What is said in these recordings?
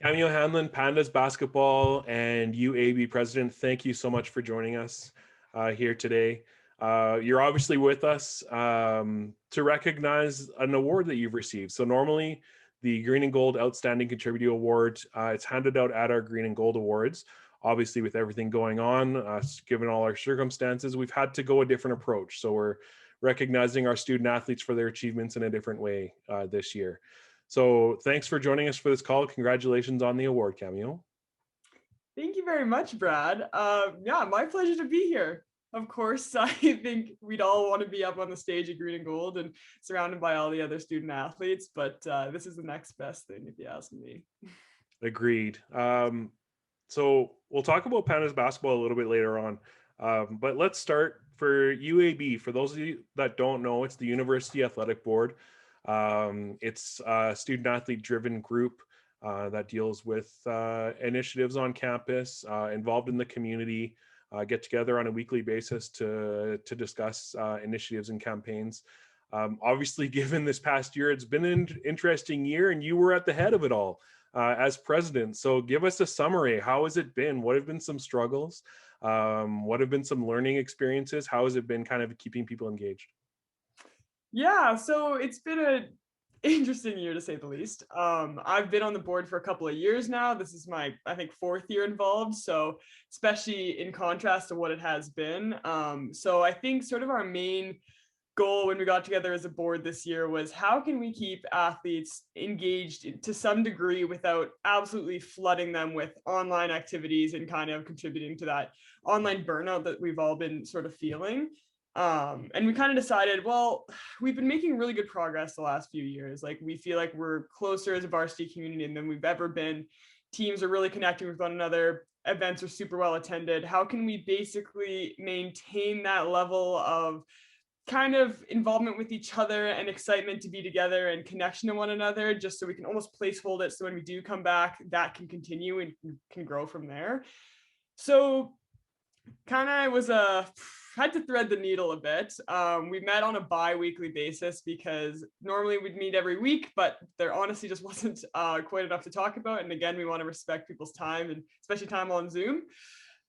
Cameo Hanlon, Pandas Basketball and UAB President, thank you so much for joining us here today. You're obviously with us to recognize an award that you've received. So normally the Green and Gold Outstanding Contributor Award, it's handed out at our Green and Gold Awards. Obviously with everything going on, given all our circumstances, we've had to go a different approach. So we're recognizing our student athletes for their achievements in a different way this year. So thanks for joining us for this call. Congratulations on the award, Cameo. Thank you very much, Brad. Yeah, my pleasure to be here. Of course, I think we'd all want to be up on the stage at Green and Gold and surrounded by all the other student athletes, but this is the next best thing if you ask me. Agreed. So we'll talk about Pandas basketball a little bit later on. But let's start for UAB. For those of you that don't know, it's the University Athletic Board. It's a student athlete driven group that deals with initiatives on campus, involved in the community, get together on a weekly basis to discuss initiatives and campaigns. Obviously, given this past year, it's been an interesting year, and you were at the head of it all as president. So give us a summary. How has it been? What have been some struggles? What have been some learning experiences? How has it been kind of keeping people engaged? Yeah, so it's been an interesting year to say the least. I've been on the board for a couple of years now. This is my, I think, fourth year involved. So especially in contrast to what it has been. So I think sort of our main goal when we got together as a board this year was how can we keep athletes engaged to some degree without absolutely flooding them with online activities and kind of contributing to that online burnout that we've all been sort of feeling. And we kind of decided, well, we've been making really good progress the last few years. Like we feel like we're closer as a varsity community than we've ever been. Teams are really connecting with one another. Events are super well attended. How can we basically maintain that level of kind of involvement with each other and excitement to be together and connection to one another, just so we can almost placehold it so when we do come back, that can continue and can grow from there. So kind of was had to thread the needle a bit. We met on a bi-weekly basis because normally we'd meet every week, but there honestly just wasn't quite enough to talk about. And again, we want to respect people's time and especially time on Zoom.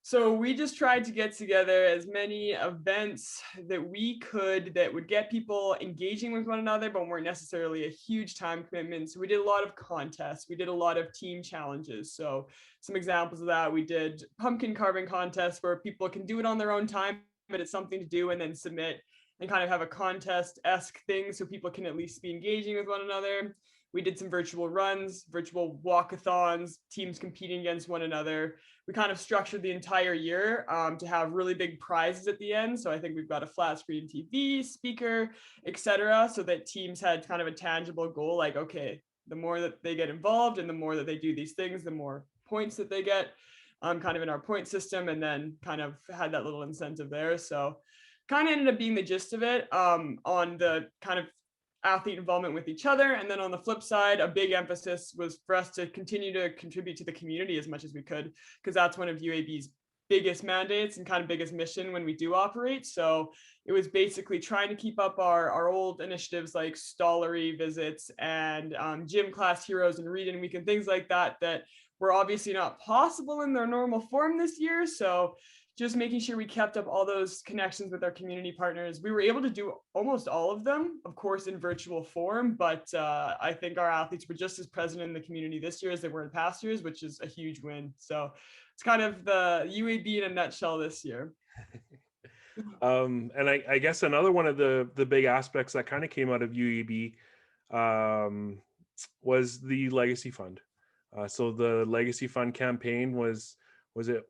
So we just tried to get together as many events that we could that would get people engaging with one another, but weren't necessarily a huge time commitment. So we did a lot of contests. We did a lot of team challenges. So some examples of that, we did pumpkin carving contests where people can do it on their own time, but it's something to do and then submit and kind of have a contest-esque thing so people can at least be engaging with one another. We did some virtual runs, virtual walkathons, teams competing against one another. We kind of structured the entire year to have really big prizes at the end. So I think we've got a flat screen TV, speaker, etc., so that teams had kind of a tangible goal like, okay, the more that they get involved and the more that they do these things, the more points that they get kind of in our point system, and then kind of had that little incentive there. So kind of ended up being the gist of it on the kind of athlete involvement with each other. And then on the flip side, a big emphasis was for us to continue to contribute to the community as much as we could, because that's one of UAB's biggest mandates and kind of biggest mission when we do operate. So it was basically trying to keep up our old initiatives like Stollery visits and gym class heroes and reading week and things like that, that were obviously not possible in their normal form this year. So just making sure we kept up all those connections with our community partners. We were able to do almost all of them, of course, in virtual form, but I think our athletes were just as present in the community this year as they were in past years, which is a huge win. So it's kind of the UAB in a nutshell this year. And I guess another one of the big aspects that kind of came out of UEB was the Legacy Fund. So the Legacy Fund campaign was it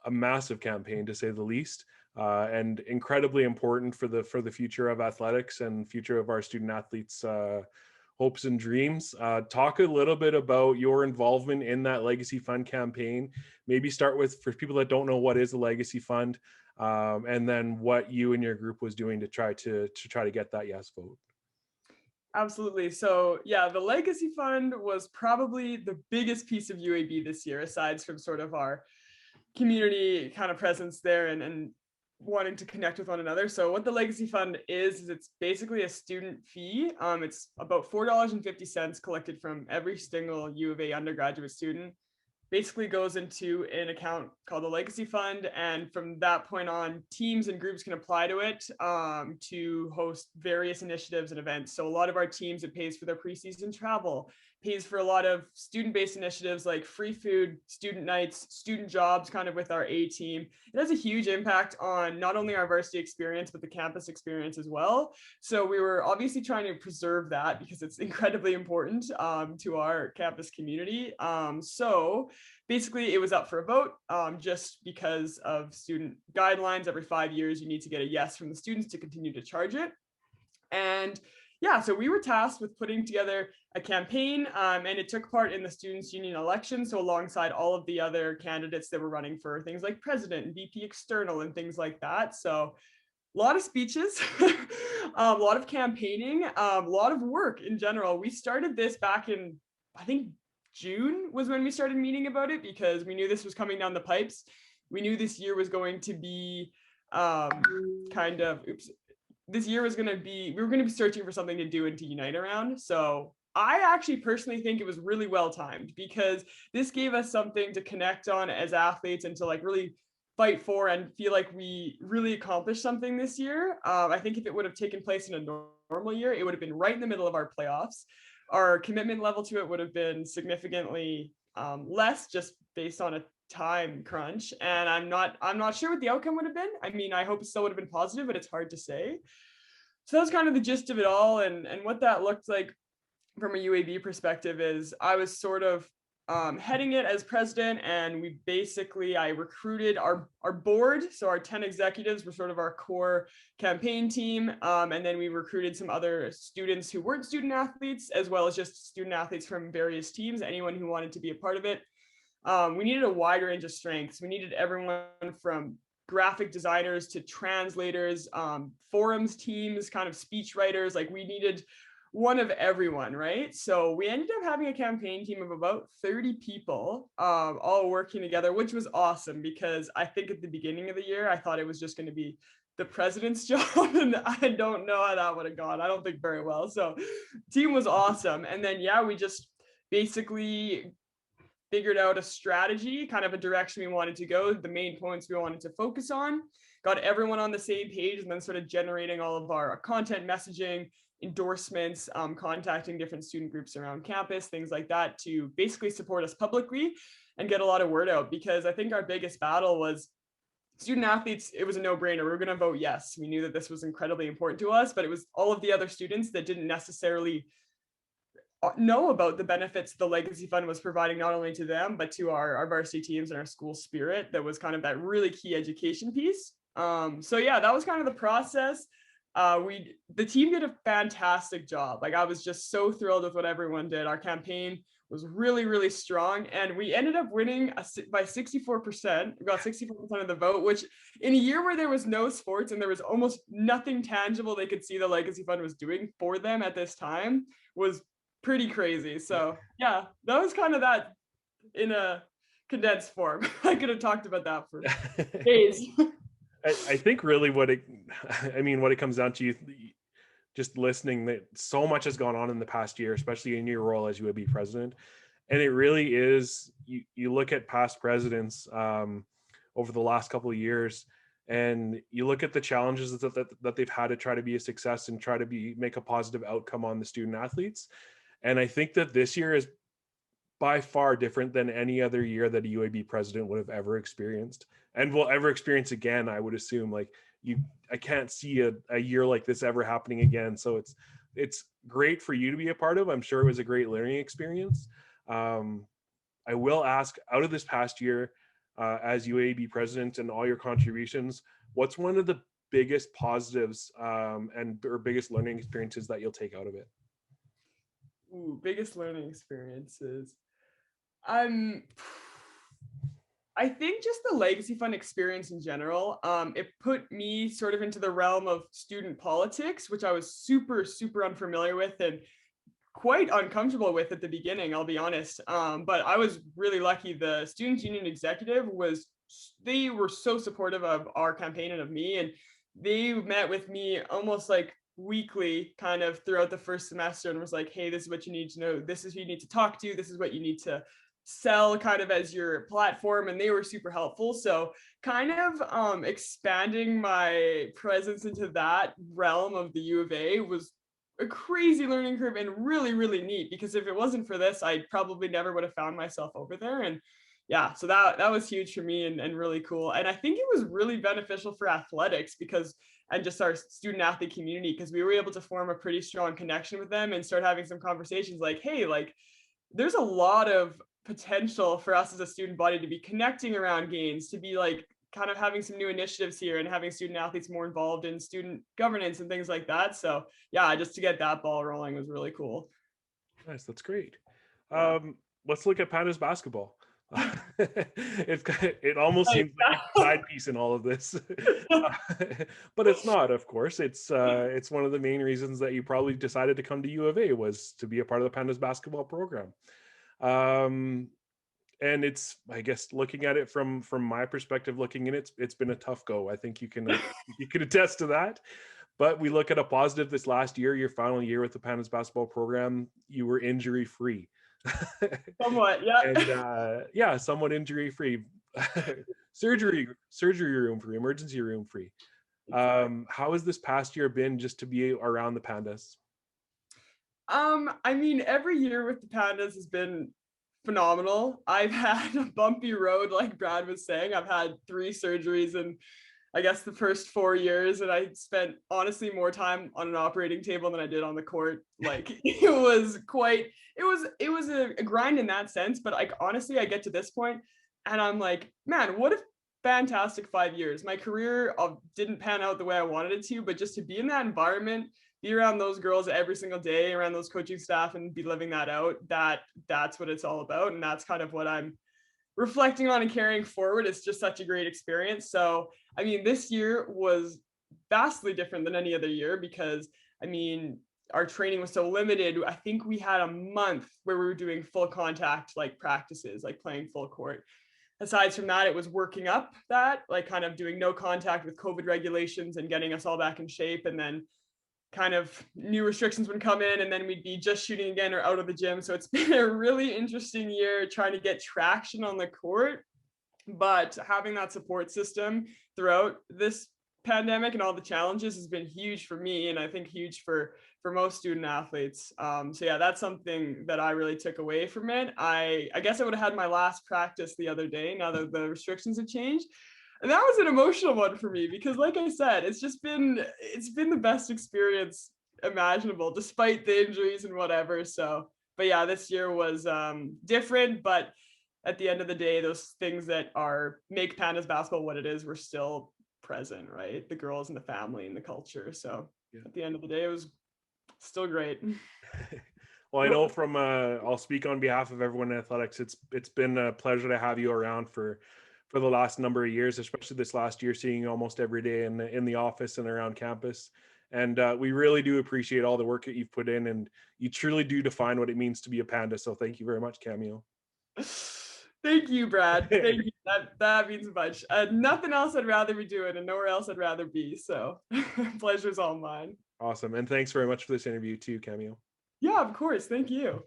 a massive campaign to say the least, and incredibly important for the future of athletics and future of our student athletes' hopes and dreams. Talk a little bit about your involvement in that Legacy Fund campaign. Maybe start with, for people that don't know, what is the Legacy Fund, and then what you and your group was doing to try to get that yes vote. Absolutely. So yeah, the Legacy Fund was probably the biggest piece of UAB this year, aside from sort of our community kind of presence there and wanting to connect with one another. So what the Legacy Fund is it's basically a student fee. It's about $4.50 collected from every single U of A undergraduate student, basically goes into an account called the Legacy Fund. And from that point on, teams and groups can apply to it to host various initiatives and events. So a lot of our teams, it pays for their preseason travel, pays for a lot of student-based initiatives like free food, student nights, student jobs, kind of with our A team. It has a huge impact on not only our varsity experience, but the campus experience as well. So we were obviously trying to preserve that because it's incredibly important to our campus community. So basically it was up for a vote just because of student guidelines. Every 5 years, you need to get a yes from the students to continue to charge it. And yeah, so we were tasked with putting together a campaign and it took part in the Students' Union election. So alongside all of the other candidates that were running for things like president and VP external and things like that. So a lot of speeches, a lot of campaigning, a lot of work in general. We started this back in, I think, June was when we started meeting about it because we knew this was coming down the pipes. We knew this year was going to be this year was going to be, we were going to be searching for something to do and to unite around. So I actually personally think it was really well timed because this gave us something to connect on as athletes and to like really fight for and feel like we really accomplished something this year. I think if it would have taken place in a normal year, it would have been right in the middle of our playoffs. Our commitment level to it would have been significantly less just based on a time crunch. And I'm not sure what the outcome would have been. I mean, I hope it still would have been positive, but it's hard to say. So that's kind of the gist of it all. And what that looked like from a UAB perspective is I was sort of heading it as president, and I recruited our board. So our 10 executives were sort of our core campaign team. And then we recruited some other students who weren't student athletes, as well as just student athletes from various teams, anyone who wanted to be a part of it. We needed a wide range of strengths. We needed everyone from graphic designers to translators, forums teams, kind of speech writers. Like we needed one of everyone, right? So we ended up having a campaign team of about 30 people, all working together, which was awesome because I think at the beginning of the year, I thought it was just going to be the president's job, and I don't know how that would have gone. I don't think very well. So team was awesome. And then, yeah, we just basically figured out a strategy, kind of a direction we wanted to go, the main points we wanted to focus on, got everyone on the same page, and then started generating all of our content messaging, endorsements, contacting different student groups around campus, things like that to basically support us publicly and get a lot of word out. Because I think our biggest battle was student athletes. It was a no-brainer. We were going to vote yes. We knew that this was incredibly important to us, but it was all of the other students that didn't necessarily know about the benefits the Legacy Fund was providing, not only to them, but to our varsity teams and our school spirit. That was kind of that really key education piece. So yeah, that was kind of the process. The team did a fantastic job. Like I was just so thrilled with what everyone did. Our campaign was really, really strong, and we ended up winning by 64%. We got 64% of the vote, which in a year where there was no sports and there was almost nothing tangible they could see the Legacy Fund was doing for them at this time was pretty crazy. So yeah, that was kind of that in a condensed form. I could have talked about that for days. I think really what it comes down to, just listening, that so much has gone on in the past year, especially in your role as UAB president. And it really is, you look at past presidents over the last couple of years, and you look at the challenges that they've had to try to be a success and try to make a positive outcome on the student athletes. And I think that this year is by far different than any other year that a UAB president would have ever experienced and will ever experience again. I would assume, I can't see a year like this ever happening again. So it's great for you to be a part of. I'm sure it was a great learning experience. I will ask, out of this past year as UAB president and all your contributions, what's one of the biggest positives or biggest learning experiences that you'll take out of it? Ooh, biggest learning experiences. I think just the Legacy Fund experience in general, it put me sort of into the realm of student politics, which I was super, super unfamiliar with and quite uncomfortable with at the beginning, I'll be honest. But I was really lucky. The Students' Union executive was they were so supportive of our campaign and of me, and they met with me almost like weekly kind of throughout the first semester and was like, hey, this is what you need to know, this is who you need to talk to, this is what you need to sell kind of as your platform, and they were super helpful. So kind of expanding my presence into that realm of the U of A was a crazy learning curve and really, really neat, because if it wasn't for this, I probably never would have found myself over there. And yeah, so that was huge for me, and really cool. And I think it was really beneficial for athletics because, and just our student athlete community, because we were able to form a pretty strong connection with them and start having some conversations like, hey, like there's a lot of potential for us as a student body to be connecting around games, to be like kind of having some new initiatives here and having student athletes more involved in student governance and things like that. So yeah, just to get that ball rolling was really cool. Nice, that's great. Yeah. Let's look at Pandas basketball. It almost seems like a side piece in all of this, but it's not. Of course, it's one of the main reasons that you probably decided to come to U of A was to be a part of the Pandas basketball program. And it's, I guess, looking at it from my perspective, looking in it, it's been a tough go. I think you can attest to that. But we look at a positive this last year, your final year with the Pandas basketball program, you were injury free. Somewhat, yeah. And yeah, somewhat injury free. surgery room free, emergency room free. Exactly. How has this past year been just to be around the Pandas? I mean, every year with the Pandas has been phenomenal. I've had a bumpy road, like Brad was saying. I've had 3 surgeries in, I guess, the first 4 years, and I spent honestly more time on an operating table than I did on the court. Like it was a grind in that sense. But like honestly, I get to this point, and I'm like, man, what a fantastic 5 years. My career didn't pan out the way I wanted it to, but just to be in that environment, be around those girls every single day, around those coaching staff, and be living that out, that's what it's all about. And that's kind of what I'm reflecting on and carrying forward. It's just such a great experience. So I mean, this year was vastly different than any other year because I mean, our training was so limited. I think we had a month where we were doing full contact like practices, like playing full court. Aside from that, it was working up that, like kind of doing no contact with COVID regulations and getting us all back in shape. And then kind of new restrictions would come in, and then we'd be just shooting again or out of the gym. So it's been a really interesting year trying to get traction on the court, but having that support system throughout this pandemic and all the challenges has been huge for me, and I think huge for most student athletes. So yeah, that's something that I really took away from it. I guess I would have had my last practice the other day now that the restrictions have changed, and that was an emotional one for me because like I said, it's been the best experience imaginable despite the injuries and whatever. So but yeah, this year was different, but at the end of the day, those things that are make Pandas basketball what it is were still present, right? The girls and the family and the culture. So Yeah. at the end of the day, it was still great. Well, I know from I'll speak on behalf of everyone in athletics. It's been a pleasure to have you around for the last number of years, especially this last year, seeing you almost every day in the office and around campus. And we really do appreciate all the work that you've put in, and you truly do define what it means to be a Panda. So thank you very much, Cameo. Thank you, Brad. Thank you. That means much. Nothing else I'd rather be doing, and nowhere else I'd rather be. So pleasure's all mine. Awesome. And thanks very much for this interview too, Cameo. Yeah, of course. Thank you.